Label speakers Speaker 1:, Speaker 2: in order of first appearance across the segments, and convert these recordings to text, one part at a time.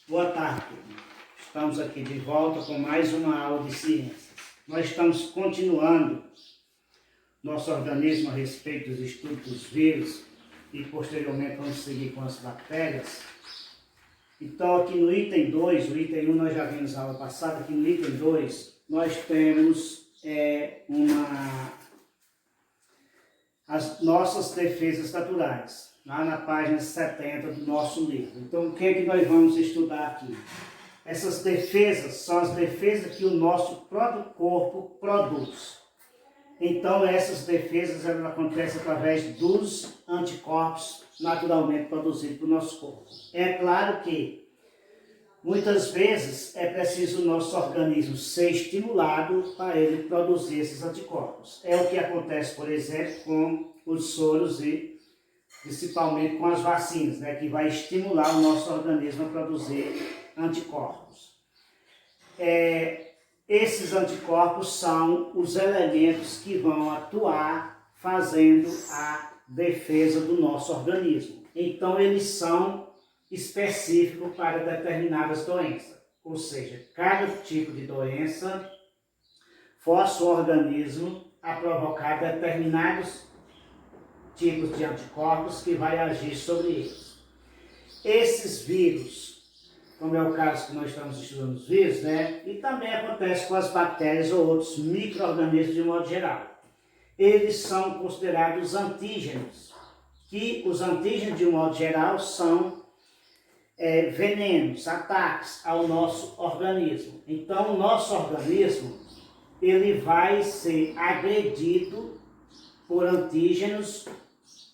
Speaker 1: Boa tarde, turma. Estamos aqui de volta com mais uma aula de ciências. Nós estamos continuando nosso organismo a respeito dos estudos dos vírus e posteriormente vamos seguir com as bactérias. Então aqui no item 2, o item 1 nós já vimos na aula passada, aqui no item 2 nós temos as nossas defesas naturais, lá na página 70 do nosso livro. Então o que é que nós vamos estudar aqui? Essas defesas são as defesas que o nosso próprio corpo produz. Então essas defesas elas acontecem através dos anticorpos naturalmente produzidos pelo nosso corpo. É claro que muitas vezes é preciso o nosso organismo ser estimulado para ele produzir esses anticorpos. É o que acontece, por exemplo, com os soros e principalmente com as vacinas, né, que vai estimular o nosso organismo a produzir anticorpos. Esses anticorpos são os elementos que vão atuar fazendo a defesa do nosso organismo. Então eles são específicos para determinadas doenças. Ou seja, cada tipo de doença força o organismo a provocar determinados tipos de anticorpos que vai agir sobre eles. Esses vírus, como é o caso que nós estamos estudando os vírus, né? E também acontece com as bactérias ou outros micro-organismos de modo geral. Eles são considerados antígenos, que os antígenos de modo geral são venenos, ataques ao nosso organismo. Então o nosso organismo ele vai ser agredido por antígenos,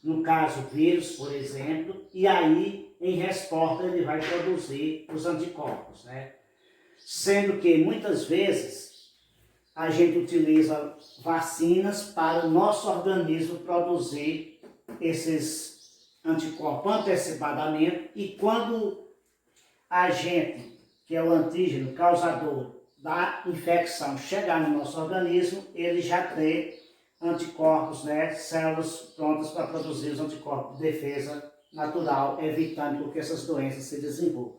Speaker 1: no caso vírus, por exemplo, e aí em resposta ele vai produzir os anticorpos, né? Sendo que muitas vezes a gente utiliza vacinas para o nosso organismo produzir esses anticorpos antecipadamente, e quando a gente, que é o antígeno causador da infecção, chegar no nosso organismo, ele já tem anticorpos, né, células prontas para produzir os anticorpos de defesa natural, evitando que essas doenças se desenvolvam.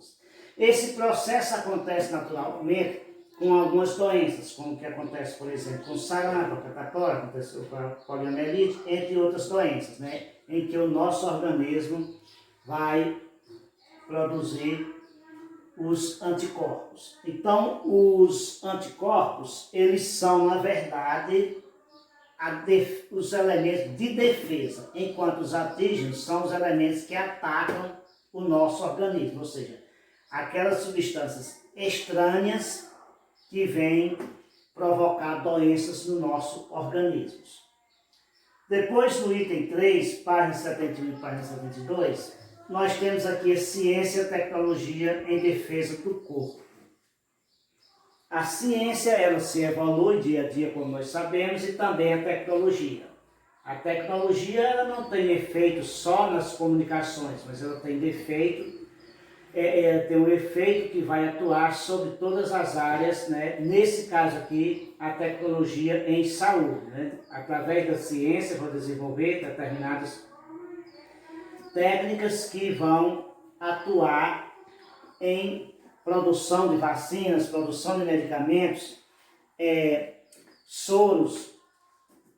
Speaker 1: Esse processo acontece naturalmente com algumas doenças, como o que acontece, por exemplo, com sarampo, catapora, aconteceu com a poliomielite, entre outras doenças, né, em que o nosso organismo vai produzir os anticorpos. Então, os anticorpos, eles são, na verdade, os elementos de defesa, enquanto os antígenos são os elementos que atacam o nosso organismo, ou seja, aquelas substâncias estranhas que vêm provocar doenças no nosso organismo. Depois, no item 3, página 71 e página 72, nós temos aqui a ciência e a tecnologia em defesa do corpo. A ciência, ela se evolui dia a dia, como nós sabemos, e também a tecnologia. A tecnologia, ela não tem efeito só nas comunicações, mas ela tem tem um efeito que vai atuar sobre todas as áreas, né? Nesse caso aqui, a tecnologia em saúde, né? Através da ciência, vou desenvolver determinadas técnicas que vão atuar em produção de vacinas, produção de medicamentos, soros,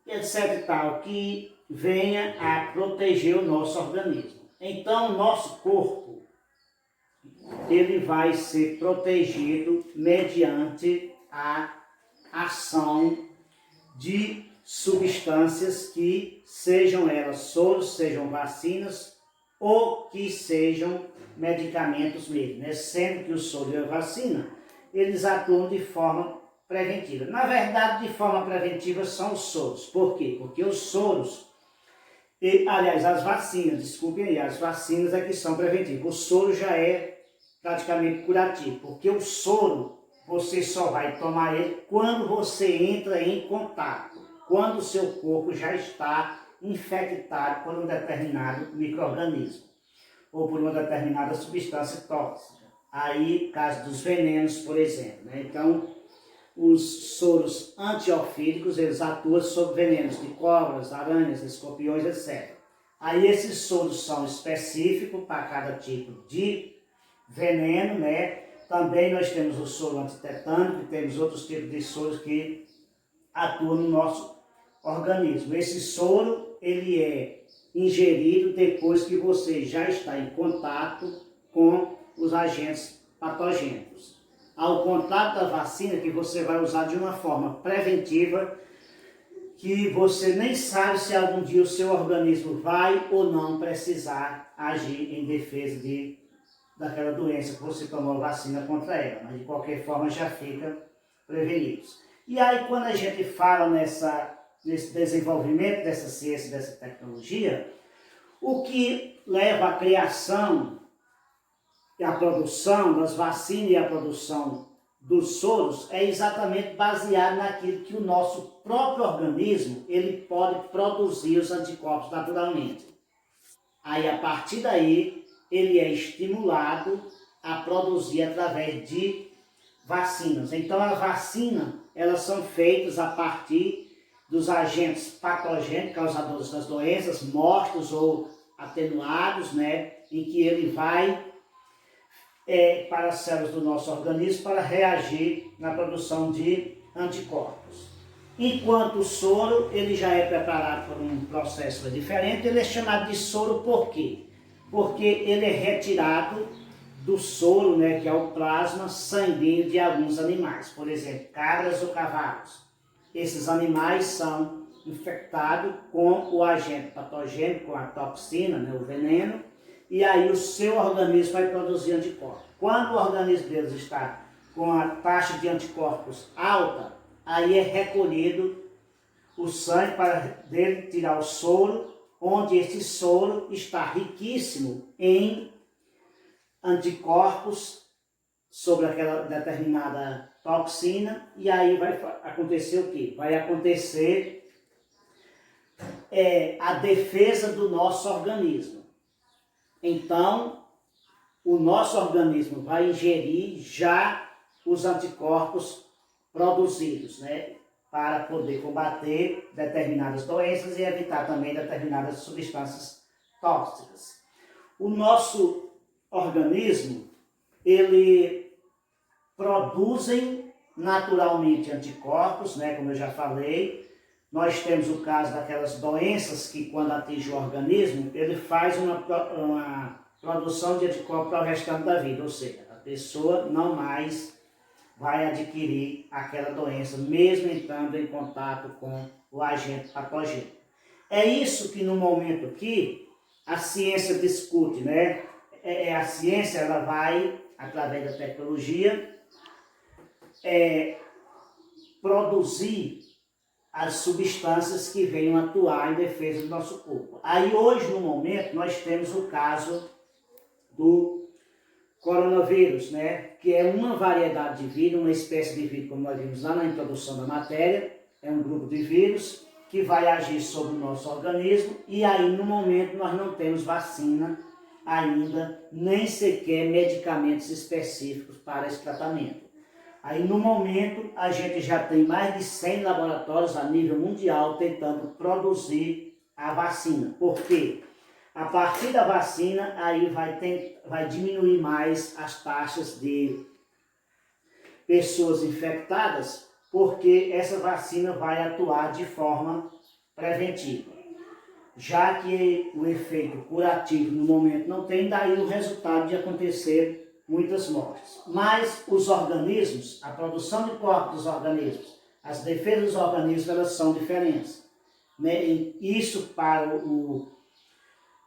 Speaker 1: etc. e tal, que venha a proteger o nosso organismo. Então, o nosso corpo, ele vai ser protegido mediante a ação de substâncias que sejam elas soros, sejam vacinas ou que sejam medicamentos mesmo, né? Sendo que o soro e a vacina, eles atuam de forma preventiva. Na verdade, de forma preventiva são os soros. Por quê? Porque os soros, as vacinas, desculpem aí, as vacinas é que são preventivas. O soro já é praticamente curativo, porque o soro, você só vai tomar ele quando você entra em contato, quando o seu corpo já está infectado por um determinado micro-organismo ou por uma determinada substância tóxica. Aí, caso dos venenos, por exemplo, né? Então, os soros antiofílicos, eles atuam sobre venenos de cobras, aranhas, escorpiões, etc. Aí esses soros são específicos para cada tipo de veneno, né? Também nós temos o soro antitetânico, temos outros tipos de soros que atuam no nosso organismo. Esse soro, ele é ingerido depois que você já está em contato com os agentes patogênicos. Ao contrário da vacina, que você vai usar de uma forma preventiva, que você nem sabe se algum dia o seu organismo vai ou não precisar agir em defesa daquela doença que você tomou vacina contra ela, mas de qualquer forma já fica prevenidos. E aí quando a gente fala nesse desenvolvimento dessa ciência, dessa tecnologia, o que leva à criação e à produção das vacinas e à produção dos soros é exatamente baseado naquilo que o nosso próprio organismo ele pode produzir os anticorpos naturalmente. Aí a partir daí ele é estimulado a produzir através de vacinas. Então a vacina, elas são feitas a partir dos agentes patogênicos causadores das doenças, mortos ou atenuados, né, em que ele vai para as células do nosso organismo para reagir na produção de anticorpos. Enquanto o soro, ele já é preparado por um processo diferente, ele é chamado de soro por quê? Porque ele é retirado do soro, né, que é o plasma sanguíneo de alguns animais, por exemplo, cabras ou cavalos. Esses animais são infectados com o agente patogênico, com a toxina, né, o veneno, e aí o seu organismo vai produzir anticorpos. Quando o organismo deles está com a taxa de anticorpos alta, aí é recolhido o sangue para dele tirar o soro, onde esse soro está riquíssimo em anticorpos sobre aquela determinada toxina, e aí vai acontecer o quê? Vai acontecer a defesa do nosso organismo. Então, o nosso organismo vai ingerir já os anticorpos produzidos, né, para poder combater determinadas doenças e evitar também determinadas substâncias tóxicas. O nosso organismo, ele produzem naturalmente anticorpos, né, como eu já falei. Nós temos o caso daquelas doenças que quando atinge o organismo, ele faz uma produção de anticorpos para o restante da vida, ou seja, a pessoa não mais vai adquirir aquela doença, mesmo entrando em contato com o agente patogênico. É isso que no momento aqui a ciência discute, né? A ciência ela vai, através da tecnologia, produzir as substâncias que venham atuar em defesa do nosso corpo. Aí hoje, no momento, nós temos o caso do coronavírus, né? Que é uma variedade de vírus, uma espécie de vírus, como nós vimos lá na introdução da matéria, é um grupo de vírus que vai agir sobre o nosso organismo, e aí no momento nós não temos vacina ainda, nem sequer medicamentos específicos para esse tratamento. Aí no momento a gente já tem mais de 100 laboratórios a nível mundial tentando produzir a vacina. Por quê? A partir da vacina aí vai diminuir mais as taxas de pessoas infectadas, porque essa vacina vai atuar de forma preventiva. Já que o efeito curativo no momento não tem, daí o resultado de acontecer muitas mortes. Mas os organismos, a produção de corpos dos organismos, as defesas dos organismos, elas são diferentes. Né? Isso para o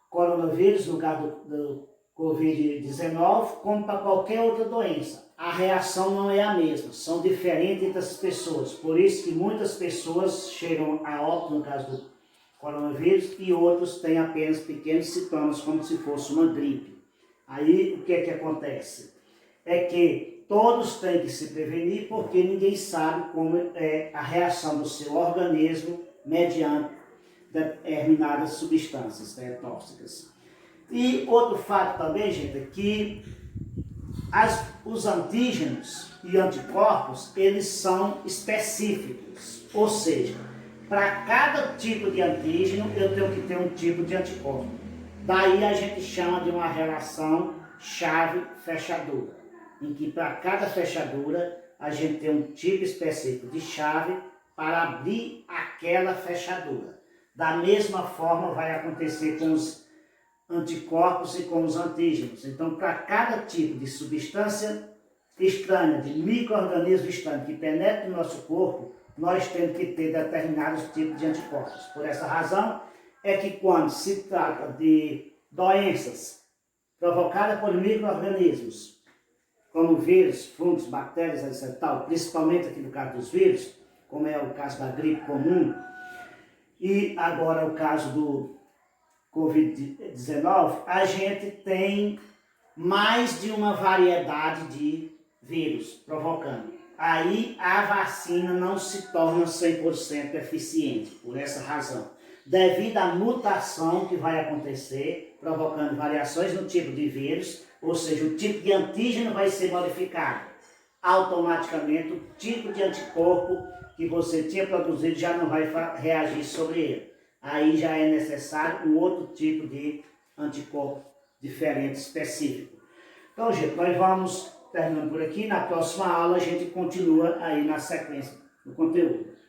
Speaker 1: coronavírus, no caso do Covid-19, como para qualquer outra doença. A reação não é a mesma, são diferentes entre as pessoas. Por isso que muitas pessoas chegam a óbito no caso do coronavírus e outros têm apenas pequenos sintomas, como se fosse uma gripe. Aí o que é que acontece? É que todos têm que se prevenir porque ninguém sabe como é a reação do seu organismo mediante determinadas substâncias, né, tóxicas. E outro fato também, gente, é que os antígenos e anticorpos, eles são específicos, ou seja, para cada tipo de antígeno eu tenho que ter um tipo de anticorpo. Daí a gente chama de uma relação chave-fechadura, em que para cada fechadura a gente tem um tipo específico de chave para abrir aquela fechadura. Da mesma forma vai acontecer com os anticorpos e com os antígenos. Então, para cada tipo de substância estranha, de micro-organismo estranho que penetra no nosso corpo, nós temos que ter determinados tipos de anticorpos. Por essa razão é que quando se trata de doenças provocadas por micro-organismos, como vírus, fungos, bactérias, etc., principalmente aqui no caso dos vírus, como é o caso da gripe comum, e agora o caso do Covid-19, a gente tem mais de uma variedade de vírus provocando. Aí a vacina não se torna 100% eficiente, por essa razão. Devido à mutação que vai acontecer, provocando variações no tipo de vírus, ou seja, o tipo de antígeno vai ser modificado. Automaticamente, o tipo de anticorpo que você tinha produzido já não vai reagir sobre ele. Aí já é necessário um outro tipo de anticorpo diferente, específico. Então, gente, nós vamos terminando por aqui. Na próxima aula a gente continua aí na sequência do conteúdo.